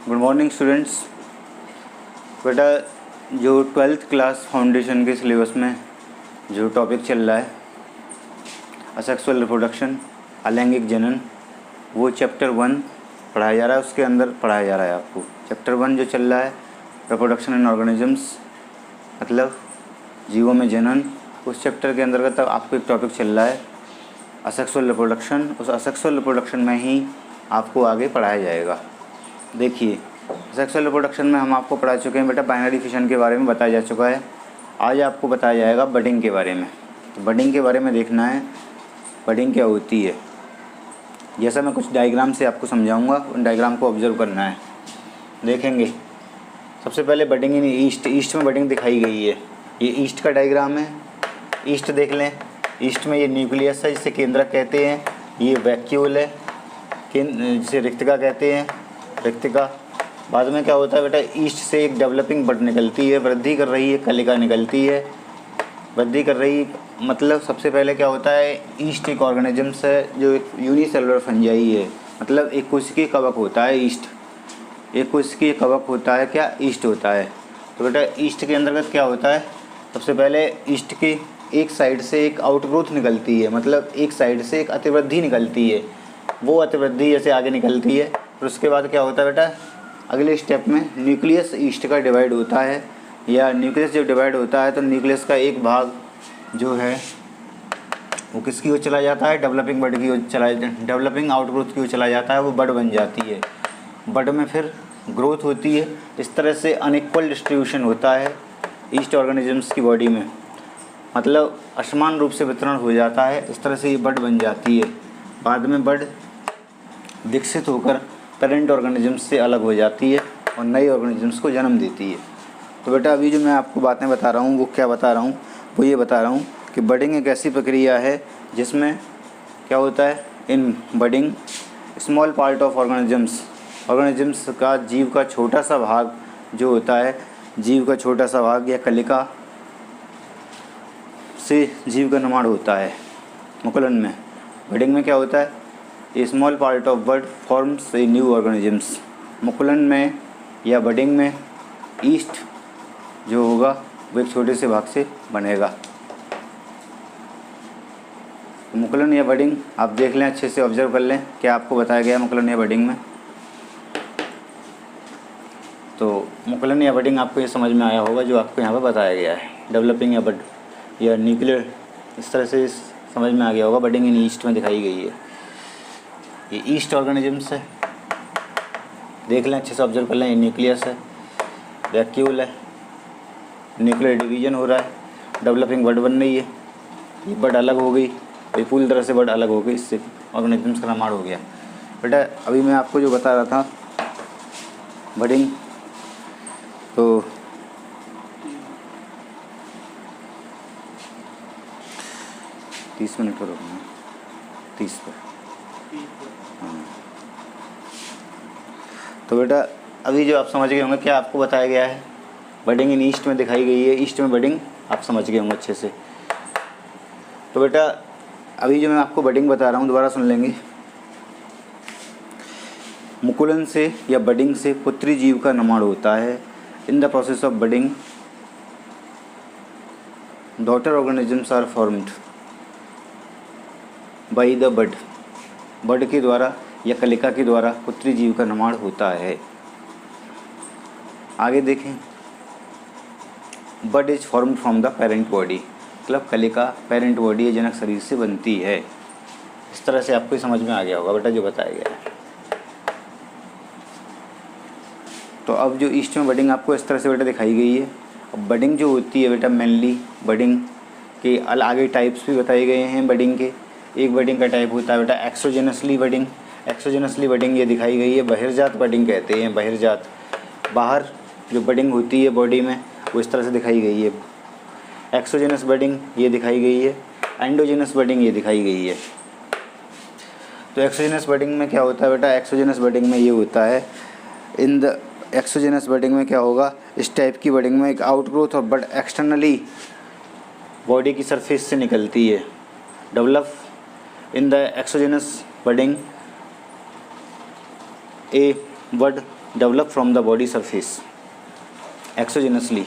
Good morning students. बेटा जो 12th class foundation के सिलेबस में जो टॉपिक चल रहा है असेक्सुअल रिप्रोडक्शन, अलैंगिक जनन, वो चैप्टर 1 पढ़ाया जा रहा है। उसके अंदर पढ़ाया जा रहा है आपको चैप्टर 1 जो चल रहा है रिप्रोडक्शन इन ऑर्गेनिजम्स, मतलब जीवों में जनन। उस चैप्टर के अंतर्गत आपको एक टॉपिक चल रहा है असेक्सुअल रिप्रोडक्शन। उस असेक्सुअल रिप्रोडक्शन में ही आपको आगे पढ़ाया जाएगा। देखिए, सेक्सुअल रिप्रोडक्शन में हम आपको पढ़ा चुके हैं बेटा, बाइनरी फिशन के बारे में बताया जा चुका है। आज आपको बताया जाएगा बडिंग के बारे में। तो बडिंग के बारे में देखना है, बडिंग क्या होती है। जैसा मैं कुछ डायग्राम से आपको समझाऊंगा, उन डायग्राम को ऑब्जर्व करना है। देखेंगे सबसे पहले बडिंग इन ईस्ट। ईस्ट में बडिंग दिखाई गई है। ये ईस्ट का डायग्राम है। ईस्ट देख लें। ईस्ट में ये न्यूक्लियस है जिसे केंद्रक कहते हैं। ये वैक्यूल है जिसे रिक्तिका कहते हैं, रिक्तिका। बाद में क्या होता है बेटा, ईस्ट से एक डेवलपिंग बड निकलती है, वृद्धि कर रही है कलिका निकलती है। वृद्धि कर रही मतलब सबसे पहले क्या होता है, ईस्ट एक ऑर्गेनिजम्स है जो एक यूनिसेलुलर फंजाई है, मतलब एक कोशिकीय कवक होता है ईस्ट। एक कोशिकीय कवक होता है क्या, ईस्ट होता है। तो बेटा ईस्ट के अंतर्गत क्या होता है, सबसे पहले ईस्ट की एक साइड से एक आउटग्रोथ निकलती है, मतलब एक साइड से एक अतिवृद्धि निकलती है। वो अतिवृद्धि जैसे आगे निकलती है, फिर उसके बाद क्या होता है बेटा, अगले स्टेप में न्यूक्लियस ईस्ट का डिवाइड होता है। या न्यूक्लियस जब डिवाइड होता है तो न्यूक्लियस का एक भाग जो है वो किसकी ओर चला जाता है, डेवलपिंग बड की ओर चला, डेवलपिंग आउटग्रोथ की ओर चला जाता है। वो बड बन जाती है। बड में फिर ग्रोथ होती है। इस तरह से अनइक्वल डिस्ट्रीब्यूशन होता है ईस्ट ऑर्गेनिजम्स की बॉडी में, मतलब असमान रूप से वितरण हो जाता है। इस तरह से ये बड बन जाती है। बाद में बड विकसित होकर पेरेंट ऑर्गेनिजम्स से अलग हो जाती है और नए ऑर्गेनिजम्स को जन्म देती है। तो बेटा अभी जो मैं आपको बातें बता रहा हूँ वो क्या बता रहा हूँ, वो ये बता रहा हूँ कि बडिंग एक ऐसी प्रक्रिया है जिसमें क्या होता है, in budding small part of organisms का, जीव का छोटा सा भाग जो होता है, जीव का छोटा सा भाग या कलिका से जीव का निर्माण होता है। मुकुलन में बडिंग में क्या होता है, a small part of bud forms a new organisms. मुकुलन में या बडिंग में ईस्ट जो होगा वो एक छोटे से भाग से बनेगा। मुकुलन या बडिंग आप देख लें, अच्छे से ऑब्जर्व कर लें क्या आपको बताया गया मुकुलन या बडिंग में। तो मुकुलन या बडिंग आपको ये समझ में आया होगा जो आपको यहाँ पर बताया गया है। डेवलपिंग या बड या न्यूक्लियर, इस तरह से समझ में आ गया होगा। बडिंग इन ईस्ट में दिखाई गई है। ये ईस्ट ऑर्गेनिजम्स है, देख लें अच्छे से ऑब्जर्व कर लें। ये न्यूक्लियस है, वैक्यूल है, न्यूक्लियर डिवीजन हो रहा है, डेवलपिंग बड बन रही है। ये बड अलग हो गई, ये पूरी तरह से बड अलग हो गई, इससे ऑर्गेनिजम्स का निर्माण हो गया। बेटा अभी मैं आपको जो बता रहा था बडिंग, तो 30 मिनट पर रुकना, 30 पर। तो बेटा अभी जो आप समझ गए होंगे क्या आपको बताया गया है, बडिंग इन ईस्ट में दिखाई गई है। ईस्ट में बडिंग आप समझ गए होंगे अच्छे से। तो बेटा अभी जो मैं आपको बडिंग बता रहा हूँ दोबारा सुन लेंगे। मुकुलन से या बडिंग से पुत्री जीव का निर्माण होता है। In the process of budding daughter organisms are formed by the bud. Bud के द्वारा या कलिका के द्वारा पुत्री जीव का निर्माण होता है। आगे देखें, bud is formed from the parent body, मतलब कलिका पेरेंट बॉडी या जनक शरीर से बनती है। इस तरह से आपको समझ में आ गया होगा बेटा जो बताया गया है। तो अब जो ईस्ट में बडिंग आपको इस तरह से बेटा दिखाई गई है। अब बडिंग जो होती है बेटा, मेनली बडिंग के आगे टाइप्स भी बताए गए हैं बडिंग के। एक बडिंग का टाइप होता है बेटा एक्सोजेनसली बडिंग। एक्सोजेनसली बडिंग ये दिखाई गई है, बहिर्जात बडिंग कहते हैं। बहिर्जात, बाहर जो बडिंग होती है बॉडी में वो इस तरह से दिखाई गई है। एक्सोजेनस बडिंग ये दिखाई गई है। एंडोजेनस बडिंग ये दिखाई गई है। तो एक्सोजेनस बडिंग में क्या होता है बेटा, एक्सोजेनस बडिंग में ये होता है, इन द एक्सोजेनस बडिंग में क्या होगा, इस टाइप की बडिंग में एक आउटग्रोथ और बड एक्सटर्नली बॉडी की सरफेस से निकलती है। Develop in the exogenous budding a bud develop from the body surface exogenously.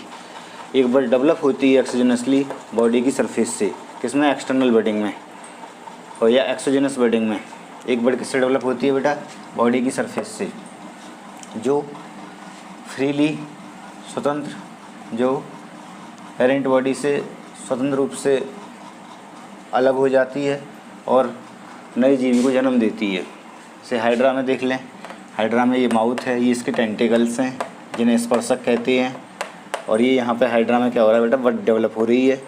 एक बड डेवलप होती है एक्सोजेनसली बॉडी की सरफेस से, किसमें, एक्सटर्नल बडिंग में और या एक्सोजेनस बडिंग में। एक बड किससे डेवलप होती है बेटा, बॉडी की सरफेस से, जो फ्रीली स्वतंत्र, जो पेरेंट बॉडी से स्वतंत्र रूप से अलग हो जाती है और नए जीवी को जन्म देती है। जैसे हाइड्रा में देख लें, हाइड्रा में ये माउथ है, ये इसके टेंटिकल्स हैं जिन्हें स्पर्शक कहते हैं, और ये यहाँ पे हाइड्रा में क्या हो रहा है बेटा, बड डेवलप हो रही है,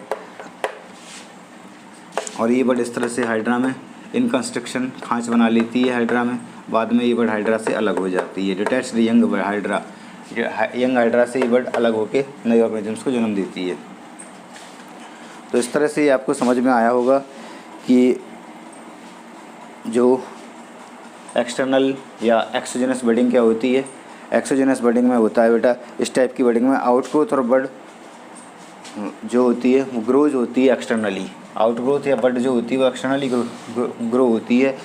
और ये बड इस तरह से हाइड्रा में इन कंस्ट्रक्शन खांच बना लेती है हाइड्रा में। बाद में ये बड हाइड्रा से अलग हो जाती है। Detached young hydra, young hydra से ये बड अलग होकर नए ऑर्गेनिजम्स को जन्म देती है। तो इस तरह से आपको समझ में आया होगा कि जो एक्सटर्नल या एक्सोजेनस बडिंग क्या होती है। एक्सोजेनस बडिंग में होता है बेटा, इस टाइप की बडिंग में आउटग्रोथ और बड जो होती है वो ग्रोज होती है एक्सटर्नली। आउटग्रोथ या बड जो होती है वो एक्सटर्नली ग्रो होती है,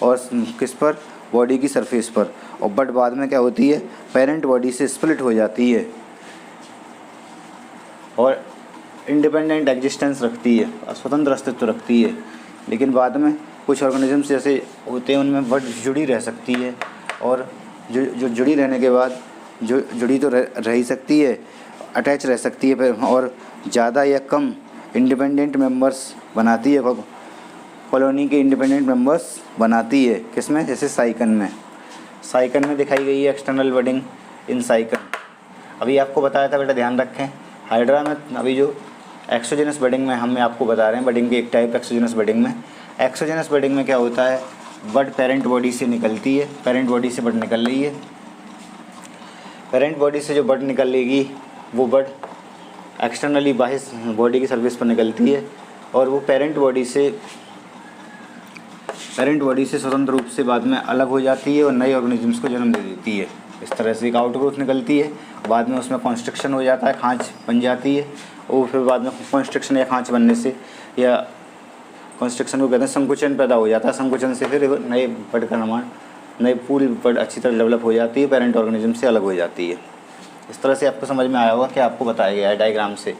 और किस पर, बॉडी की सरफेस पर। और बड बाद में क्या होती है, पेरेंट बॉडी से स्प्लिट हो जाती है और इंडिपेंडेंट एग्जिस्टेंस रखती है, स्वतंत्र अस्तित्व रखती है। लेकिन बाद में कुछ ऑर्गेनिजम्स जैसे होते हैं उनमें बड जुड़ी रह सकती है, और जो जुड़ी रहने के बाद जो जुड़ी तो रह ही सकती है, अटैच रह सकती है, और ज़्यादा या कम इंडिपेंडेंट मेंबर्स बनाती है, कॉलोनी के इंडिपेंडेंट मेंबर्स बनाती है। किसमें, जैसे साइकन में, साइकन में दिखाई गई है एक्सटर्नल बडिंग इन साइकन। अभी आपको बताया था बेटा, ध्यान रखें, हाइड्रा में अभी जो एक्सोजेनस बडिंग में हम आपको बता रहे हैं, बडिंग की एक टाइप एक्सोजेनस बडिंग में। एक्सोजेनस बडिंग में क्या होता है, बड पेरेंट बॉडी से निकलती है, पेरेंट बॉडी से बड निकल रही है, पेरेंट बॉडी से जो बड निकलेगी वो बड एक्सटर्नली बाहर बॉडी की सर्फेस पर निकलती है, और वो पेरेंट बॉडी से स्वतंत्र रूप से बाद में अलग हो जाती है और नए ऑर्गेनिजम्स को जन्म दे देती है। इस तरह से एक आउटग्रोथ निकलती है, बाद में उसमें कॉन्स्ट्रक्शन हो जाता है, खांच बन जाती है, और फिर बाद में कॉन्स्ट्रक्शन या खांच बनने से, या कॉन्स्ट्रक्शन को कहते हैं संकुचन पैदा हो जाता है, संकुचन से फिर नए बड का निर्माण, नई पूरी बड अच्छी तरह डेवलप हो जाती है, पेरेंट ऑर्गेनिज्म से अलग हो जाती है। इस तरह से आपको समझ में आया होगा कि आपको बताया गया है डायग्राम से।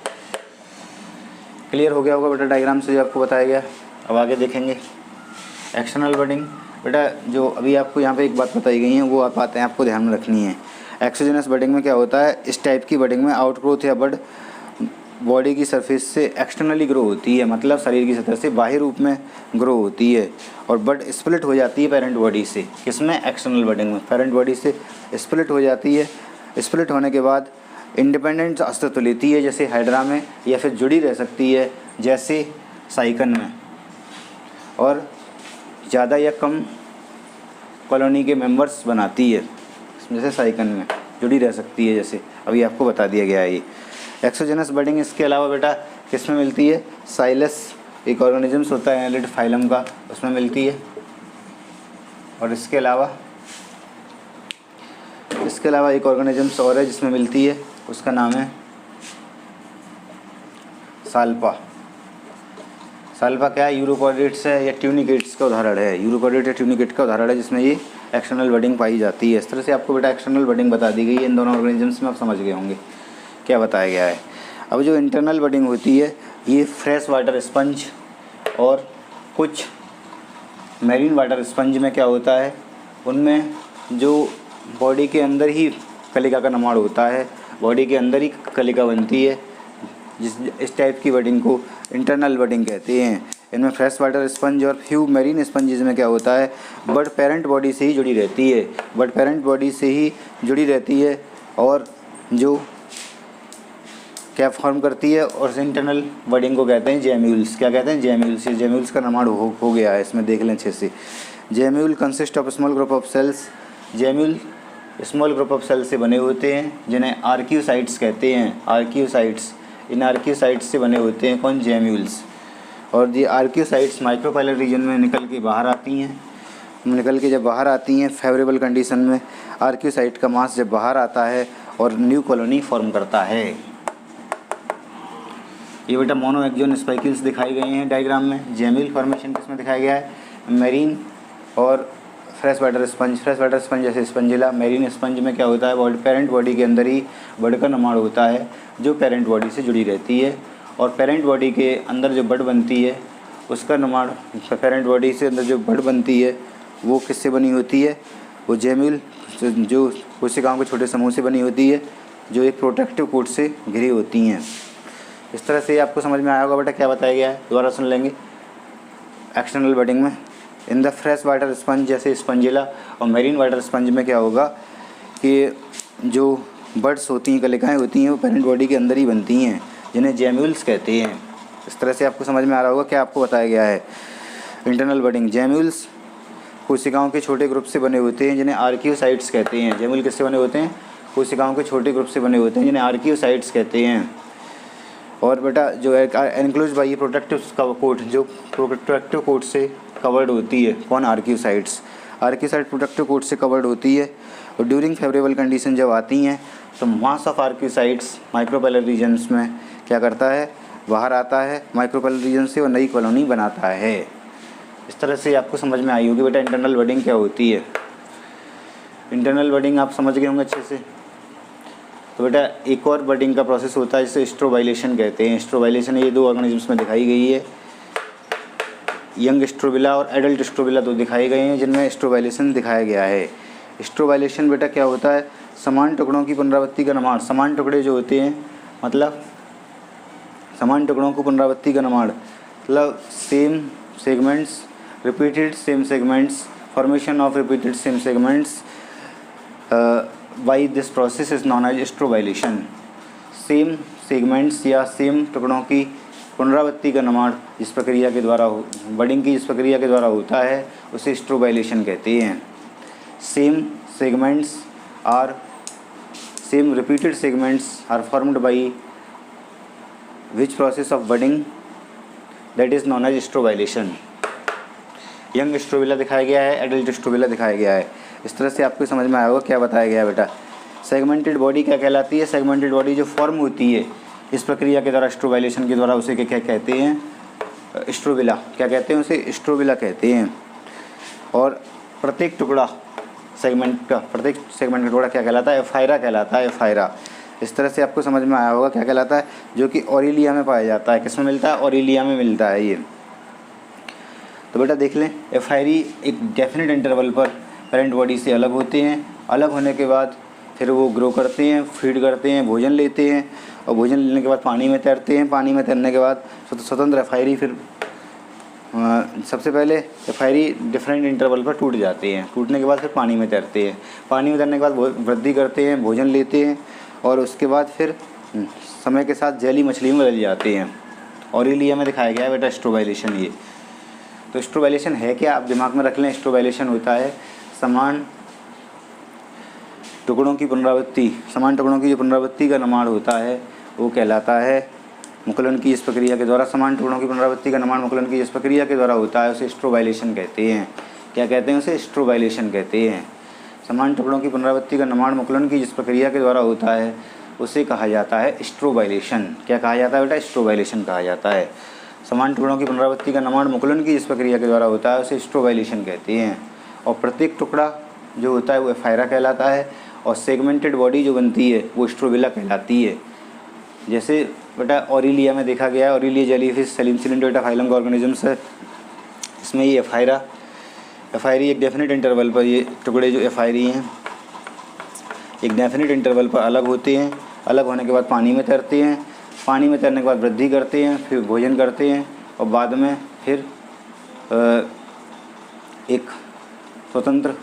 क्लियर हो गया होगा बेटा डायग्राम से जो आपको बताया गया। अब आगे देखेंगे एक्सटर्नल बडिंग। बेटा जो अभी आपको यहाँ पे एक बात बताई गई है वो आप बातें आपको ध्यान में रखनी है। एक्सोजेनस बडिंग में क्या होता है, इस टाइप की बडिंग में आउटग्रोथ या बड बॉडी की सरफेस से एक्सटर्नली ग्रो होती है, मतलब शरीर की सतह से बाहरी रूप में ग्रो होती है, और बड स्प्लिट हो जाती है पेरेंट बॉडी से। किसमें, एक्सटर्नल बडिंग में पेरेंट बॉडी से स्प्लिट हो जाती है। स्प्लिट होने के बाद इंडिपेंडेंट अस्तित्व लेती है, जैसे हाइड्रा में, या फिर जुड़ी रह सकती है जैसे साइकन में, और ज़्यादा या कम कॉलोनी के मेंबर्स बनाती है, जैसे साइकन में जुड़ी रह सकती है, जैसे अभी आपको बता दिया गया है। ये एक्सोजेनस बडिंग इसके अलावा बेटा किस में मिलती है, साइलस एक ऑर्गेनिजम्स होता है एनालिड फाइलम का, उसमें मिलती है। और इसके अलावा एक ऑर्गेनिजम्स और है जिसमें मिलती है, उसका नाम है साल्पा। साल्पा क्या है, यूरोकॉर्डेट्स है या ट्यूनिकेट्स का उदाहरण है, यूरोकॉर्डेट या ट्यूनिकेट का उदाहरण है जिसमें ये एक्सटर्नल बडिंग पाई जाती है। इस तरह से आपको बेटा एक्सटर्नल बडिंग बता दी गई है। इन दोनों ऑर्गेनिजम्स में आप समझ गए होंगे क्या बताया गया है। अब जो इंटरनल बडिंग होती है, ये फ्रेश वाटर स्पंज और कुछ मैरीन वाटर स्पंज में क्या होता है, उनमें जो बॉडी के अंदर ही कलिका का निर्माण होता है, बॉडी के अंदर ही कलिका बनती है, इस टाइप की बडिंग को इंटरनल बडिंग कहते हैं। इनमें फ्रेश वाटर स्पंज और फ्यू मैरीन स्पंजेस में क्या होता है, बड पेरेंट बॉडी से ही जुड़ी रहती है, बड पेरेंट बॉडी से ही जुड़ी रहती है, और जो क्या फॉर्म करती है, और इंटरनल बडिंग को कहते हैं जेम्यूल्स। क्या कहते हैं, जेम्यूल्स। जेम्यूल्स का निर्माण हो गया है, इसमें देख लें अच्छे से। Gemmule consist of small group of cells. Gemmule small group of cells से बने होते हैं जिन्हें आर्क्यूसाइट्स कहते हैं। आर्क्यूसाइट्स, इन आर्क्यूसाइट्स से बने होते हैं कौन, जेम्यूल्स। और ये आर्क्यूसाइट्स माइक्रोपाइलर रीजन में निकल के बाहर आती हैं। जब बाहर आती हैं फेवरेबल कंडीशन में, आर्क्यूसाइट का मास जब बाहर आता है और न्यू कॉलोनी फॉर्म करता है। ये बेटा मोनो एक्जोन स्पाइकल्स दिखाई गए हैं डायग्राम में। जेम्यूल फॉर्मेशन किसमें दिखाया गया है, मैरीन और फ्रेश वाटर स्पंज जैसे स्पंजिला। मैरीन स्पंज में क्या होता है, पेरेंट बॉडी के अंदर ही बड का निर्माण होता है जो पेरेंट बॉडी से जुड़ी रहती है, और पेरेंट बॉडी के अंदर जो बड बनती है उसका निर्माण, पेरेंट बॉडी से अंदर जो बड बनती है वो किससे बनी होती है, वो जेम्यूल जो कोशिकाओं के छोटे समूह से बनी होती है जो एक प्रोटेक्टिव कोट से घिरी होती हैं। इस तरह से आपको समझ में आया होगा बेटा क्या बताया गया है, दोबारा सुन लेंगे। एक्सटर्नल बडिंग में in the fresh water sponge जैसे स्पंजिला और मेरीन वाटर स्पंज में क्या होगा कि जो बड्स होती हैं, कलिकाएँ होती हैं, वो पेरेंट बॉडी के अंदर ही बनती हैं जिन्हें जेम्यूल्स कहते हैं। इस तरह से आपको समझ में आ रहा होगा क्या आपको बताया गया है। इंटरनल बडिंग, जेम्यूल्स कोशिकाओं के छोटे ग्रुप से बने होते हैं जिन्हें आर्कियोसाइट्स कहते हैं। जेम्यूल किससे बने होते हैं, कोशिकाओं के छोटे ग्रुप से बने होते हैं जिन्हें आर्कियोसाइट्स कहते हैं। और बेटा जो एनक्लोज बाई प्रोटेक्टिव कोट, जो प्रोटेक्टिव कोट से कवर्ड होती है, कौन, आर्कियोसाइट्स। आर्कियोसाइट प्रोटेक्टिव कोट से कवर्ड होती है और ड्यूरिंग फेवरेबल कंडीशन जब आती हैं तो मास ऑफ आर्कियोसाइट्स माइक्रोपेलर रीजन्स में क्या करता है, बाहर आता है माइक्रोपेलर रीजन से और नई कॉलोनी बनाता है। इस तरह से आपको समझ में आई होगी बेटा इंटरनल बडिंग क्या होती है। इंटरनल बडिंग आप समझ गए होंगे अच्छे से। तो बेटा एक और बडिंग का प्रोसेस होता है जिसे स्ट्रोबाइलेशन कहते हैं। स्ट्रोबाइलेशन ये दो ऑर्गेनिजम्स में दिखाई गई है, यंग स्ट्रोबिला और एडल्ट स्ट्रोबिला दो दिखाए गए हैं जिनमें स्ट्रोबाइलेशन दिखाया गया है। स्ट्रोबाइलेशन बेटा क्या होता है, समान टुकड़ों की पुनरावृत्ति का निर्माण। समान टुकड़े जो होते हैं मतलब समान टुकड़ों को पुनरावृत्ति का निर्माण मतलब same segments, repeated same segments, formation of repeated same segments by this process is known as strobilation. Same segments या सेम टुकड़ों की पुनरावृत्ति का निर्माण जिस प्रक्रिया के द्वारा बडिंग की जिस प्रक्रिया के द्वारा होता है उसे स्ट्रोबाइलेशन कहते हैं। Same segments are same repeated segments are formed by which process of budding that is known as strobilation. Young strobila दिखाया गया है, एडल्ट स्ट्रोबिला दिखाया गया है। इस तरह से आपको समझ में आया होगा क्या बताया गया है बेटा। सेगमेंटेड बॉडी क्या कहलाती है, सेगमेंटेड बॉडी जो फॉर्म होती है इस प्रक्रिया के द्वारा स्ट्रोबाइलेशन के द्वारा उसे क्या कहते हैं, स्ट्रोबिला। क्या कहते हैं उसे, स्ट्रोबिला कहते हैं। और प्रत्येक टुकड़ा सेगमेंट का, प्रत्येक सेगमेंट का टुकड़ा क्या कहलाता है, एफायरा कहलाता है, एफायरा। इस तरह से आपको समझ में आया होगा क्या कहलाता है, जो कि ऑरिलिया में पाया जाता है। किस में मिलता है, ऑरिलिया में मिलता है ये। तो बेटा देख लें, एफायरी एक डेफिनेट इंटरवल पर पेरेंट बॉडी से अलग होते हैं। अलग होने के बाद फिर वो ग्रो करते हैं, फीड करते हैं, भोजन लेते हैं और भोजन लेने के बाद पानी में तैरते हैं। पानी में तैरने के बाद स्वतंत्र एफायरी फिर सबसे पहले एफायरी डिफरेंट इंटरवल पर टूट जाते हैं। टूटने के बाद फिर पानी में तैरते हैं। पानी में तैरने के बाद वृद्धि करते हैं, भोजन लेते हैं और उसके बाद फिर समय के साथ जेली मछली में बदल जाते हैं। ऑरिलिया में दिखाया गया है बेटा स्ट्रोबाइलेशन ये। तो स्ट्रोबाइलेशन है क्या, आप दिमाग में रख लें। स्ट्रोबाइलेशन होता है समान टुकड़ों की पुनरावृत्ति, समान टुकड़ों की जो पुनरावृत्ति का निर्माण होता है वो कहलाता है मुकुलन की इस प्रक्रिया के द्वारा। समान टुकड़ों की पुनरावृत्ति का निर्माण मुकुलन की इस प्रक्रिया के द्वारा होता है उसे स्ट्रोबाइलेशन कहते हैं। क्या कहते हैं उसे, स्ट्रोबाइलेशन कहते हैं। समान टुकड़ों की पुनरावृत्ति का निर्माण मुकुलन की जिस प्रक्रिया के द्वारा होता है उसे कहा जाता है स्ट्रोबाइलेशन। क्या कहा जाता है बेटा, स्ट्रोबाइलेशन कहा जाता है। समान टुकड़ों की पुनरावृत्ति का निर्माण मुकुलन की जिस प्रक्रिया के द्वारा होता है उसे स्ट्रोबाइलेशन कहते हैं। और प्रत्येक टुकड़ा जो होता है वो एफायरा कहलाता है और सेगमेंटेड बॉडी जो बनती है वो स्ट्रोबिला कहलाती है। जैसे बेटा ऑरिलिया में देखा गया है, ऑरिलिया जेलीफिश सिलिंडरेटा फाइलम का ऑर्गेनिजम्स है। इसमें ये एफायरी एक डेफिनेट इंटरवल पर, ये टुकड़े जो एफायरी हैं एक डेफिनेट इंटरवल पर अलग होते हैं। अलग होने के बाद पानी में तैरते हैं। पानी में तैरने के बाद वृद्धि करते हैं, फिर भोजन करते हैं और बाद में फिर एक स्वतंत्र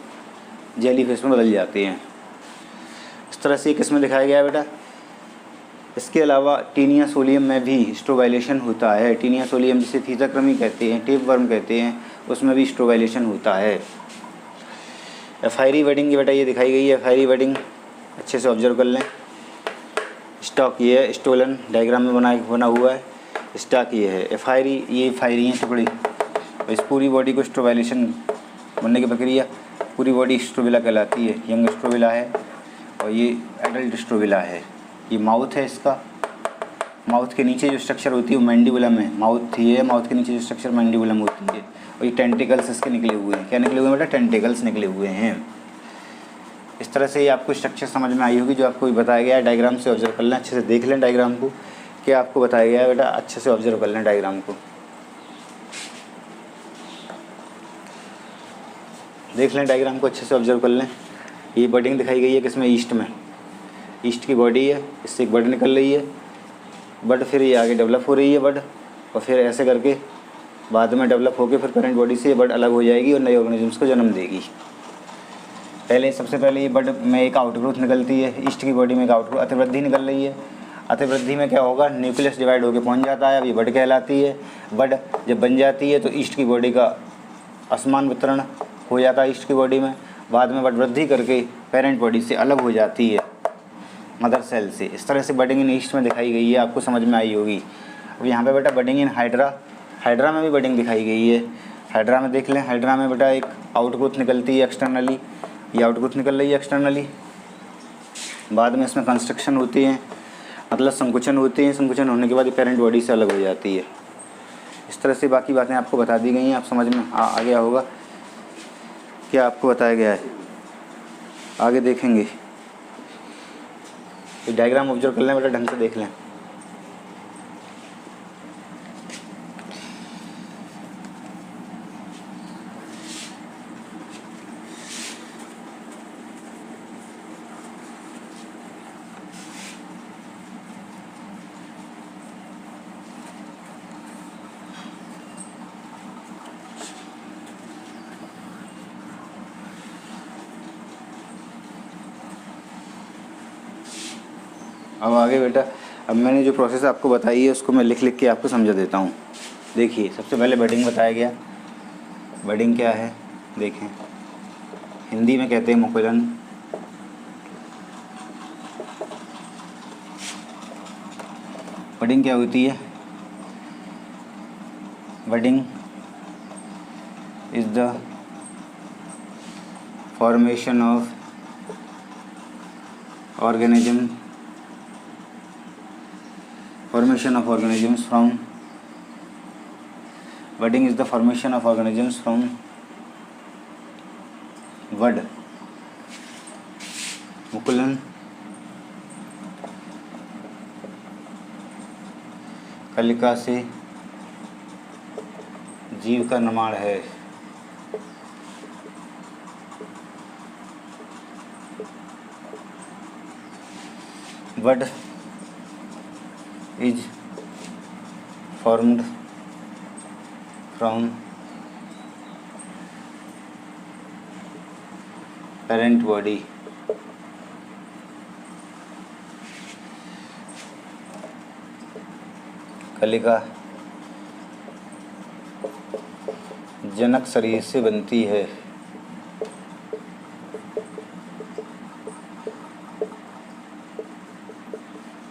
जेलीफिश में बदल जाते हैं। इस तरह से किसमें दिखाया गया है बेटा। इसके अलावा टीनिया सोलियम में भी स्ट्रोबाइलेशन होता है। टीनिया सोलियम जिसे थीथाक्रमी कहते हैं, टेप वर्म कहते हैं, उसमें भी स्ट्रोबाइलेशन होता है। एफायरी वेडिंग बेटा ये दिखाई गई है। एफायरी वेडिंग अच्छे से ऑब्जर्व कर लें। स्टॉक ये है, स्टोलन डायग्राम में बना हुआ है। स्टॉक ये है, एफायरी ये एफायरी हैं टुकड़े। इस पूरी बॉडी को स्ट्रोबाइलेशन बनने की प्रक्रिया, पूरी बॉडी स्ट्रोबिला कहलाती है। यंग स्ट्रोबिला है और ये एडल्ट स्ट्रोबिला है। ये माउथ है इसका, माउथ के नीचे जो स्ट्रक्चर होती है वो मैंडिबुलम है। माउथ ये है, माउथ के नीचे जो स्ट्रक्चर मैंडिबुलम होती है, और ये टेंटिकल्स इसके निकले हुए हैं। क्या निकले हुए हैं बेटा? टेंटिकल्स निकले हुए हैं। इस तरह से ये आपको स्ट्रक्चर समझ में आई होगी जो आपको बताया गया है। डायग्राम से ऑब्जर्व कर लें, अच्छे से देख लें डायग्राम को, क्या आपको बताया गया है बेटा, अच्छे से ऑब्जर्व कर लें डायग्राम को, देख लें डायग्राम को, अच्छे से ऑब्जर्व कर लें। ये बडिंग दिखाई गई है किसमें? ईस्ट में। ईस्ट की बॉडी है, इससे एक बड निकल रही है, बड फिर ये आगे डेवलप हो रही है बड, और फिर ऐसे करके बाद में डेवलप होकर फिर पेरेंट बॉडी से ये बड अलग हो जाएगी और नए ऑर्गेनिजम्स को जन्म देगी। पहले सबसे पहले ये बड में एक आउटग्रोथ निकलती है, ईस्ट की बॉडी में एक आउटग्रोथ अतिवृद्धि निकल रही है। अतिवृद्धि में क्या होगा? न्यूक्लियस डिवाइड होकर पहुंच जाता है, अब ये बड कहलाती है। बड जब बन जाती है तो ईस्ट की बॉडी का असमान वितरण हो जाता है ईस्ट की बॉडी में, बाद में बड वृद्धि करके पेरेंट बॉडी से अलग हो जाती है मदर सेल से। इस तरह से बडिंग इन ईस्ट में दिखाई गई है, आपको समझ में आई होगी। अब यहाँ पे बेटा बडिंग इन हाइड्रा, हाइड्रा में भी बडिंग दिखाई गई है। हाइड्रा में देख लें, हाइड्रा में बेटा एक आउटग्रोथ निकलती है एक्सटर्नली, ये आउटग्रोथ निकल रही है एक्सटर्नली, बाद में इसमें कंस्ट्रक्शन होती है, मतलब संकुचन होते हैं, संकुचन होने के बाद ये पेरेंट बॉडी से अलग हो जाती है। इस तरह से बाकी बातें आपको बता दी गई हैं, आप समझ में आ गया होगा क्या आपको बताया गया है। आगे देखेंगे, ये डायग्राम ऑब्जर्व कर लें बेटा, ढंग से देख लें। अब आगे बेटा, अब मैंने जो प्रोसेस आपको बताई है उसको मैं लिख लिख के आपको समझा देता हूँ। देखिए, सबसे पहले बडिंग बताया गया। बडिंग क्या है देखें, हिंदी में कहते हैं मुकुलन। बडिंग क्या होती है? Budding is the formation of organisms from budding is the formation of organisms from bud, मुकुलन, कलिका से जीव का निर्माण है। Bud is formed from parent body. कलिका जनक शरीर से बनती है।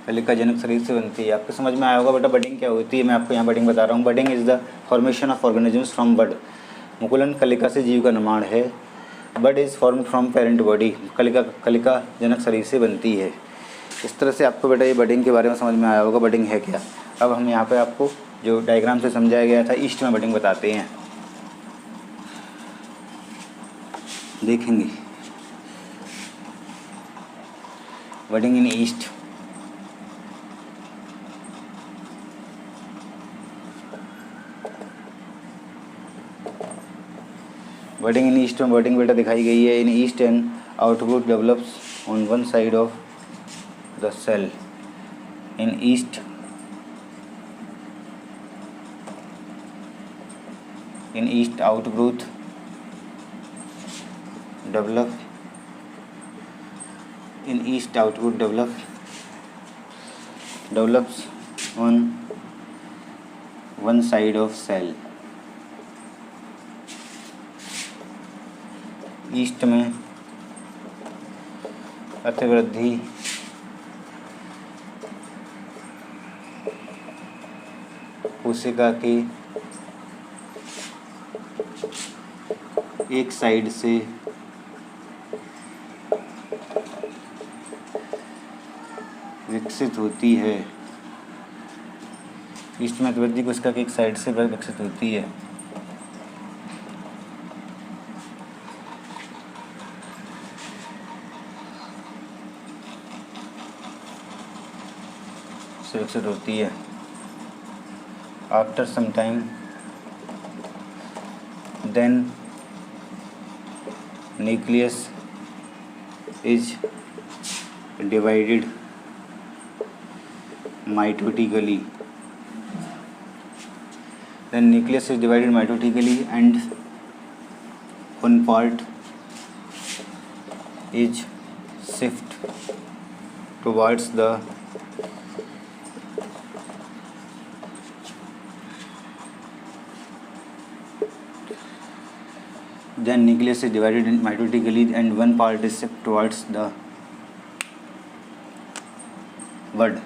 कलिका जनक शरीर से बनती है। आपको समझ में आया होगा बेटा बडिंग क्या होती है। मैं आपको यहाँ बडिंग बता रहा हूँ। Budding is the formation of organisms from bud. मुकुलन कलिका से जीव का निर्माण है। Bud is formed from parent body. कलिका जनक शरीर से बनती है। इस तरह से आपको बेटा ये बडिंग के बारे में समझ में आया होगा, बडिंग है क्या। अब हम यहाँ पे आपको जो डायग्राम से समझाया गया था ईस्ट में बडिंग बताते हैं, देखेंगे। Budding in yeast, budding in yeast में बडिंग बेटा दिखाई गई है। In yeast and outgrowth develops on one side of the cell. In yeast outgrowth develops on one side of cell। Yeast में अतिवृद्धि कोशिका के एक साइड से विकसित होती है। ईस्ट में वृद्धि कोशिका की एक साइड से विकसित होती है। विकसित होती है। After some time then nucleus is divided mitotically. Then nucleus is divided mitotically and one part is shift towards the then nucleus is divided mitotically and one part is shift towards the bud.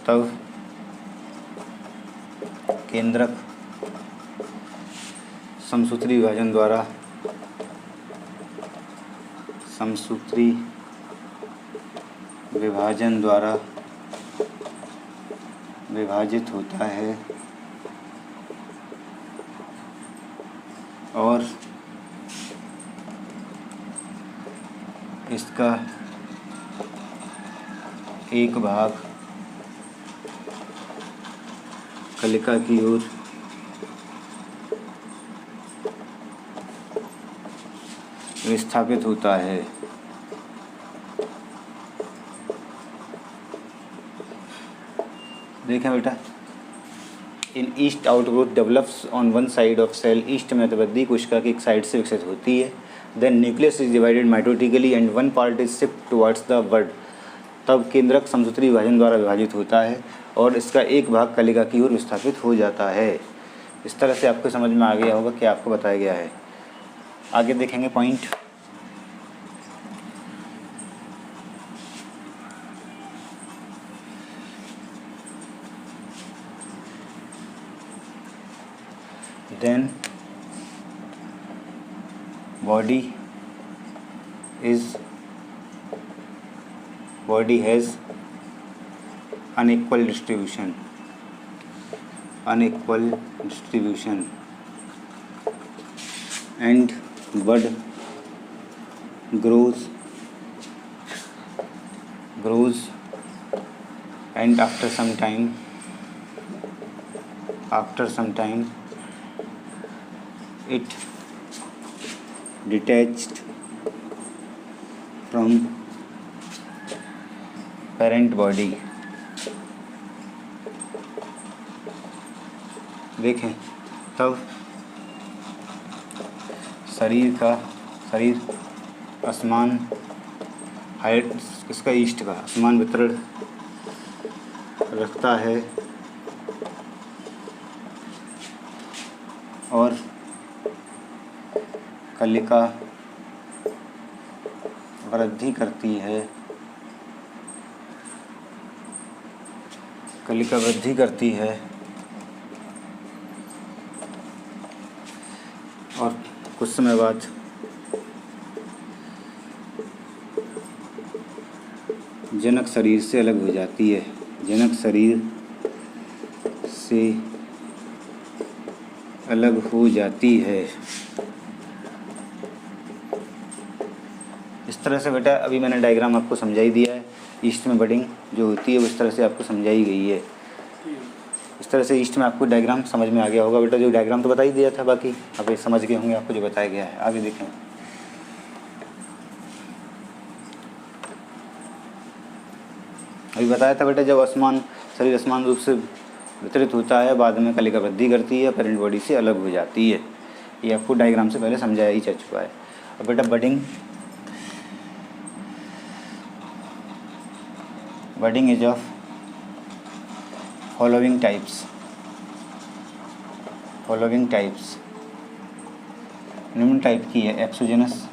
तब केंद्रक समसूत्री विभाजन द्वारा विभाजित होता है और इसका एक भाग कलिका की ओर विस्थापित होता है। देखें बेटा, in yeast outgrowth develops on one side of cell. Yeast में वृद्धि कोशिका की एक साइड से विकसित होती है। Then nucleus is divided mitotically and one part is shift towards the bud. तब केंद्रक समसूत्री विभाजन द्वारा विभाजित होता है और इसका एक भाग कलिका की ओर विस्थापित हो जाता है। इस तरह से आपको समझ में आ गया होगा क्या आपको बताया गया है। आगे देखेंगे point. Then body has unequal distribution and bud grows and after some time it detached from parent body। देखें, तब शरीर असमान हाइट इसका ईस्ट का असमान वितरण रखता है और कलिका वृद्धि करती है और कुछ समय बाद जनक शरीर से अलग हो जाती है। इस तरह से बेटा अभी मैंने डायग्राम आपको समझाई दिया है। ईस्ट में बडिंग जो होती है वो इस तरह से आपको समझाई गई है। इस तरह से ईस्ट में आपको डायग्राम समझ में आ गया होगा बेटा। जो डायग्राम तो बता ही दिया था, बाकी आप ये समझ गए होंगे आपको जो बताया गया है। आगे देखें। अभी बताया था बेटा, जब शरीर असमान रूप से वितरित होता है, बाद में कलिका वृद्धि करती है, पेरेंट बॉडी से अलग हो जाती है। ये आपको डायग्राम से पहले समझाया ही जा चुका है। अब बेटा budding is of following types. निम्न टाइप की है: एक्सोजेनस,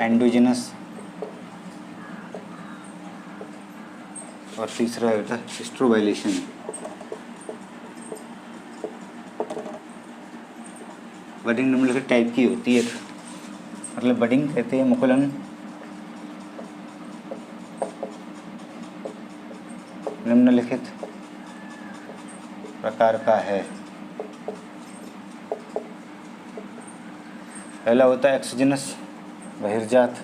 एंडोजेनस और तीसरा है बेटा स्ट्रोबाइलेशन। बडिंग निम्नलिखित टाइप की होती है। मतलब बडिंग कहते हैं मुकुलन निम्नलिखित प्रकार का है। पहला होता है एक्सोजेनस बहिर्जात,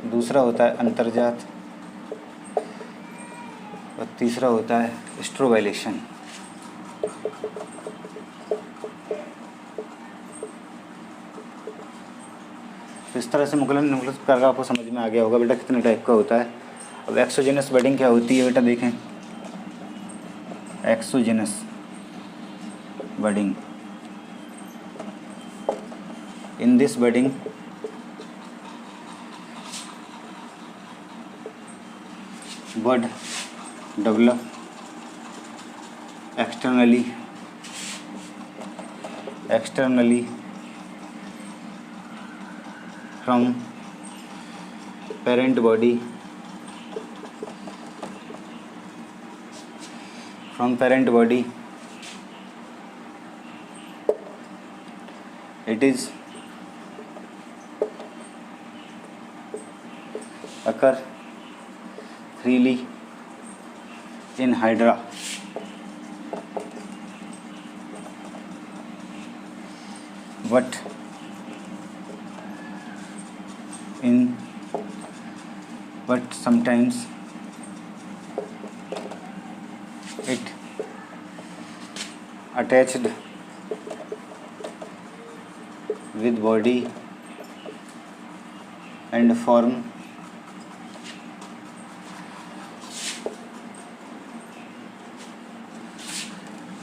दूसरा होता है अंतर्जात और तीसरा होता है एस्ट्रोवाइलेशन। इस तरह से मुकुलन निम्नलिखित प्रकार का आपको समझ में आ गया होगा बेटा कितने टाइप का होता है। अब एक्सोजेनस बडिंग क्या होती है बेटा देखें। Exogenous budding, in this budding bud develop externally from parent body, it is occur freely in hydra, but sometimes it attached with body and form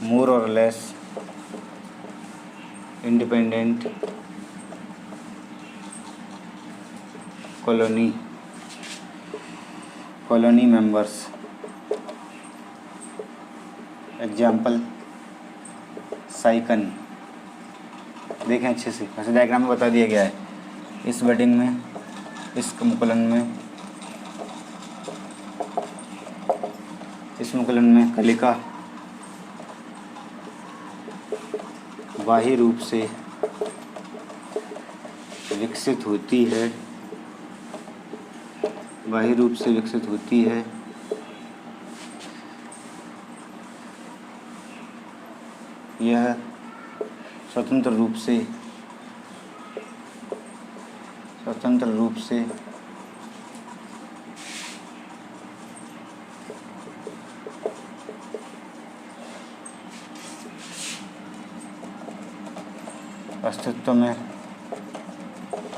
more or less independent colony members। Example Sycon. देखें अच्छे से, वैसे diagram में बता दिया गया है। इस बडिंग में, इस मुकुलन में कलिका बाह्य रूप से विकसित होती है, यह स्वतंत्र रूप से अस्तित्व में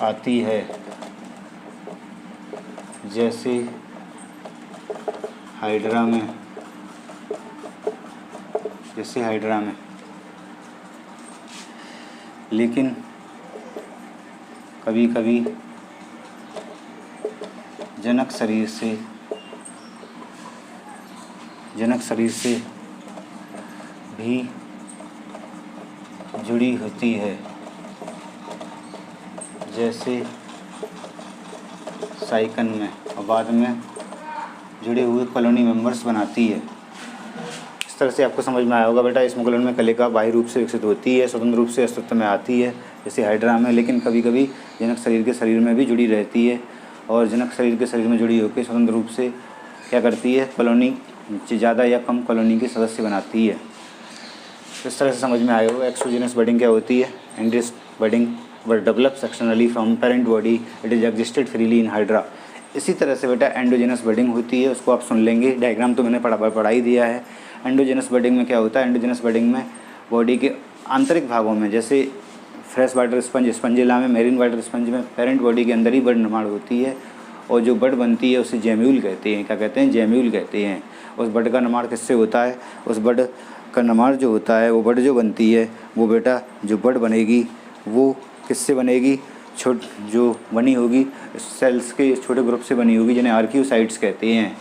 आती है, जैसे हाइड्रा में। लेकिन कभी कभी जनक शरीर से भी जुड़ी होती है, जैसे साइकन में, और बाद में जुड़े हुए कॉलोनी मेंबर्स बनाती है। इस तरह से आपको समझ में आया होगा बेटा। इस मुकुलन में कलिका बाह्य रूप से विकसित होती है, स्वतंत्र रूप से अस्तित्व में आती है जैसे हाइड्रा में, लेकिन कभी कभी जनक शरीर के शरीर में भी जुड़ी रहती है, और जनक शरीर के शरीर में जुड़ी होकर स्वतंत्र रूप से क्या करती है, कॉलोनी ज़्यादा या कम कॉलोनी के सदस्य बनाती है। इस तरह से समझ में आया होगा एक्सोजेनस बडिंग क्या होती है। And this budding develops externally from parent body, it is existed freely in hydra. इसी तरह से बेटा एंडोजेनस बडिंग होती है, उसको आप सुन लेंगे। डायग्राम तो मैंने पढ़ा ही दिया है। एंडोजेनस बडिंग में क्या होता है, एंडोजेनस बडिंग में बॉडी के आंतरिक भागों में, जैसे फ्रेश वाटर स्पंज, स्पंजिला में, मेरीन वाटर स्पंज में, पेरेंट बॉडी के अंदर ही बड निर्माण होती है, और जो बड बनती है उसे जेम्यूल कहते हैं। क्या कहते हैं, जेम्यूल कहते हैं। उस बड का निर्माण किससे होता है, उस बड का निर्माण जो होता है, वो बड जो बनती है, वो बेटा जो बड बनेगी वो किससे बनेगी, जो बनी होगी सेल्स के छोटे ग्रुप से बनी होगी, जिन्हें आर्कियोसाइट्स कहते हैं।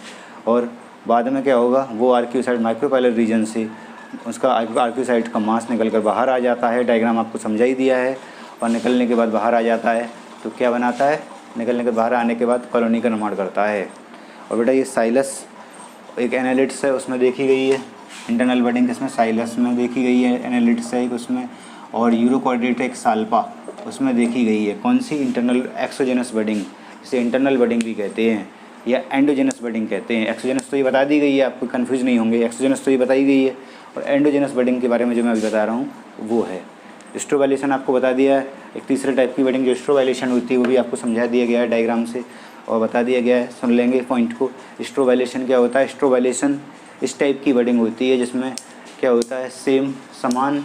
और बाद में क्या होगा, वो आर्कियोसाइट माइक्रोपाइलर रीजन से उसका आर्कियोसाइट का मास निकल कर बाहर आ जाता है। डायग्राम आपको समझा ही दिया है। और निकलने के बाद बाहर आ जाता है तो क्या बनाता है, निकलने के बाहर आने के बाद कॉलोनी का निर्माण करता है। और बेटा ये साइलस एक एनालिट्स है, उसमें देखी गई है इंटरनल बडिंग, इसमें साइलस में देखी गई है, एनालिट्स है एक उसमें, और यूरोकॉर्डेट एक साल्पा उसमें देखी गई है। कौन सी, इंटरनल एक्सोजेनस बडिंग, इसे इंटरनल बडिंग भी कहते हैं। या एंडोजेनस बडिंग कहते हैं। एक्सोजेनस तो ये बता दी गई है, आपको कन्फ्यूज नहीं होंगे। एक्सोजेनस तो ये बताई गई है, और एंडोजेनस बडिंग के बारे में जो मैं अभी बता रहा हूँ वो है स्ट्रोबाइलेशन। आपको बता दिया है। एक तीसरे टाइप की बडिंग जो स्ट्रोबाइलेशन होती है वो भी आपको समझा दिया गया है डायग्राम से और बता दिया गया है। सुन लेंगे पॉइंट को। स्ट्रोबाइलेशन क्या होता है? स्ट्रोबाइलेशन इस टाइप की बडिंग होती है जिसमें क्या होता है, सेम समान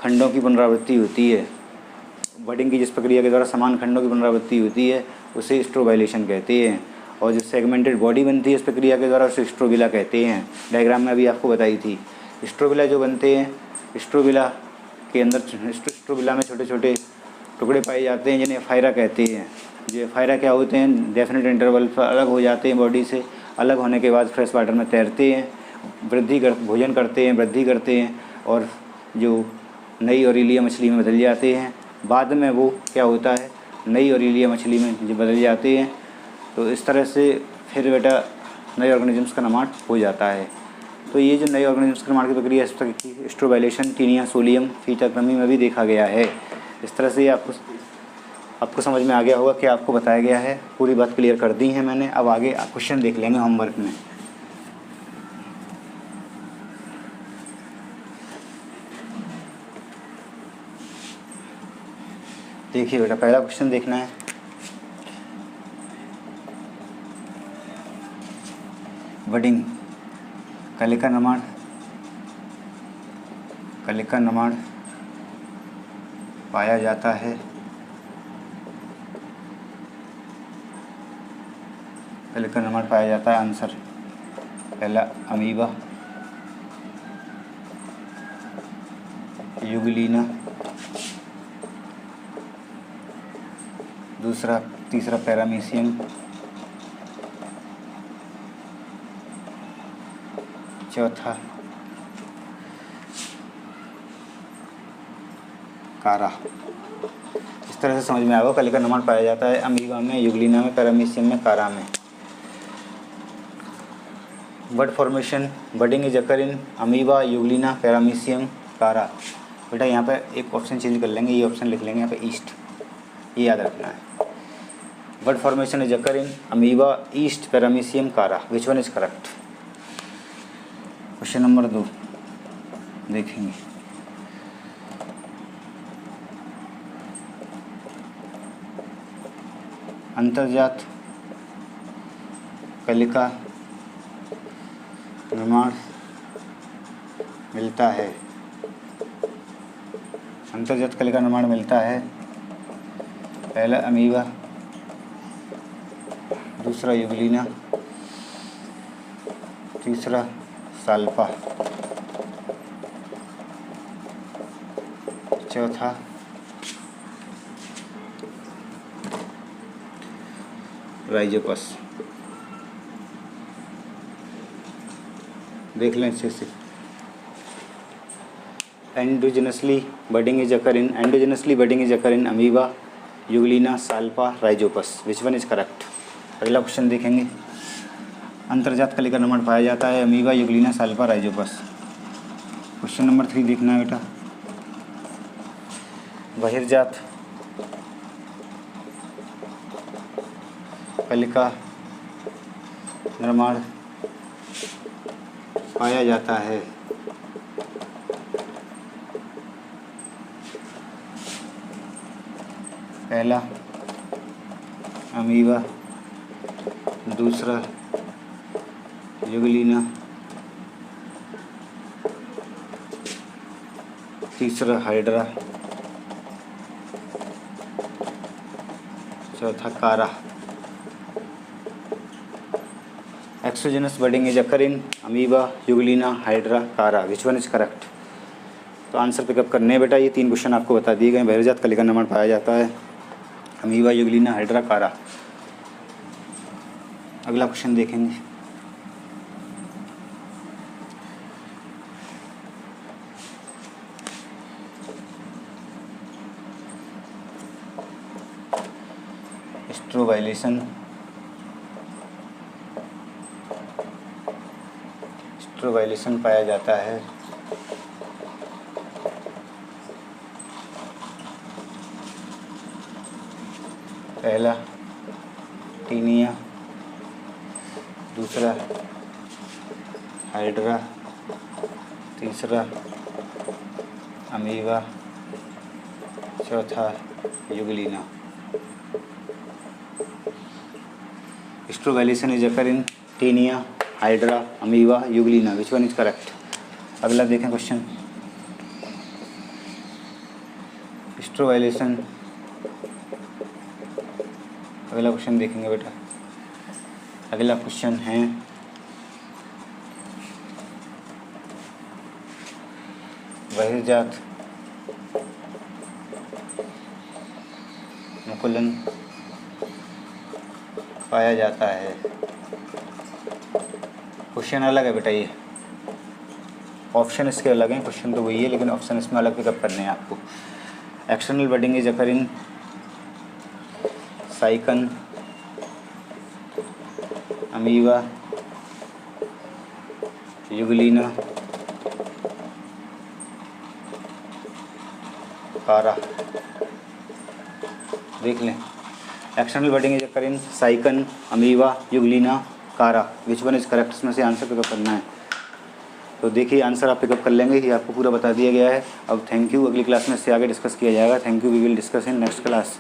खंडों की पुनरावृत्ति होती है। बडिंग की जिस प्रक्रिया के द्वारा समान खंडों की पुनरावृत्ति होती है उसे स्ट्रोबाइलेशन कहते हैं। और जो सेगमेंटेड बॉडी बनती है इस प्रक्रिया के द्वारा उसे स्ट्रोबिला कहते हैं। डायग्राम में अभी आपको बताई थी। स्ट्रोबिला जो बनते हैं, स्ट्रोबिला के अंदर स्ट्रोबिला में छोटे छोटे टुकड़े पाए जाते हैं जिन्हें एफाइरा कहते हैं। जो एफाइरा क्या होते हैं, डेफिनेट इंटरवल पर अलग हो जाते हैं बॉडी से। अलग होने के बाद फ्रेश वाटर में तैरते हैं, भोजन करते हैं, वृद्धि करते हैं और जो नई ऑरेलिया मछली में बदल जाते हैं। बाद में वो क्या होता है, नई ऑरेलिया मछली में जो बदल जाते हैं। तो इस तरह से फिर बेटा नए ऑर्गेनिजम्स का निर्माण हो जाता है। तो ये जो नए ऑर्गेनिजम्स के निर्माण की प्रक्रिया इस तरह की स्ट्रोबाइलेशन टीनिया सोलियम फीटाक्रमी में भी देखा गया है। इस तरह से आपको समझ में आ गया होगा कि आपको बताया गया है। पूरी बात क्लियर कर दी है मैंने। अब आगे क्वेश्चन देख लेंगे होमवर्क में। देखिए बेटा, पहला क्वेश्चन देखना है। बडिंग कलिका निर्माण पाया जाता है। कलिका निर्माण पाया जाता है। आंसर पहला अमीबा, यूग्लिना, तीसरा पैरामीशियम, चौथा कारा। इस तरह से समझ में आएगा कलिका निर्माण पाया जाता है अमीबा में, यूग्लिना में, पैरामीशियम में, कारा में। Bud formation budding is occur in amoeba, Euglena, Paramecium, Chara. बेटा यहाँ पे एक ऑप्शन चेंज कर लेंगे, ये ऑप्शन लिख लेंगे यहाँ पे ईस्ट, ये याद रखना है। Bud formation is occur in amoeba, yeast, Paramecium, Chara. Which one is correct? Question number 2 देखेंगे। अंतर्जात कलिका निर्माण मिलता है। अंतर्जात कलिका निर्माण मिलता है। पहला अमीबा, दूसरा यूग्लिना, तीसरा साल्पा, चौथा राइजोपस। देख लें अच्छे से। Endogenously budding is occur in amoeba, Euglena, salpa, Rhizopus. Which one is correct? अगला क्वेश्चन देखेंगे। अंतर्जात कलिका निर्माण पाया जाता है amoeba, Euglena, salpa, Rhizopus. Question number 3 देखना है बेटा। बहिर्जात कलिका निर्माण पाया जाता है। पहला अमीबा, दूसरा यूग्लिना, तीसरा हाइड्रा, चौथा कारा। Exogenous budding is occur in amoeba, Euglena, Hydra, Chara. Which one is correct? तो आंसर पिकअप करने हैं बेटा। ये 3 क्वेश्चन आपको बता दिए गए। बहिर्जात कलिका निर्माण पाया जाता है अमीबा, यूग्लिना, हाइड्रा, कारा। अगला क्वेश्चन देखेंगे। स्ट्रोबाइलेशन पाया जाता है पहला टीनिया दूसरा हाइड्रा, तीसरा अमीबा, चौथा Euglena. Strobilation is occur in Taenia, Hydra, amoeba, Euglena, which one is correct. अगला देखें क्वेश्चन। स्ट्रोवेलिसन, अगला क्वेश्चन देखेंगे बेटा। अगला क्वेश्चन है बहिर्जात मुकुलन पाया जाता है। क्वेश्चन अलग है बेटा, ये ऑप्शन इसके अलग हैं, क्वेश्चन तो वही है लेकिन ऑप्शन इसमें अलग पिकअप करने हैं आपको। External budding is occur in Sycon, amoeba, Euglena, Chara. देख लें, external budding is occur in Sycon, amoeba, Euglena, Chara, which one is correct. इसमें से आंसर पिकअप करना है। तो देखिए आंसर आप पिकअप कर लेंगे, ये आपको पूरा बता दिया गया है। अब थैंक यू, अगली क्लास में इससे आगे डिस्कस किया जाएगा। Thank you, we will discuss in next class.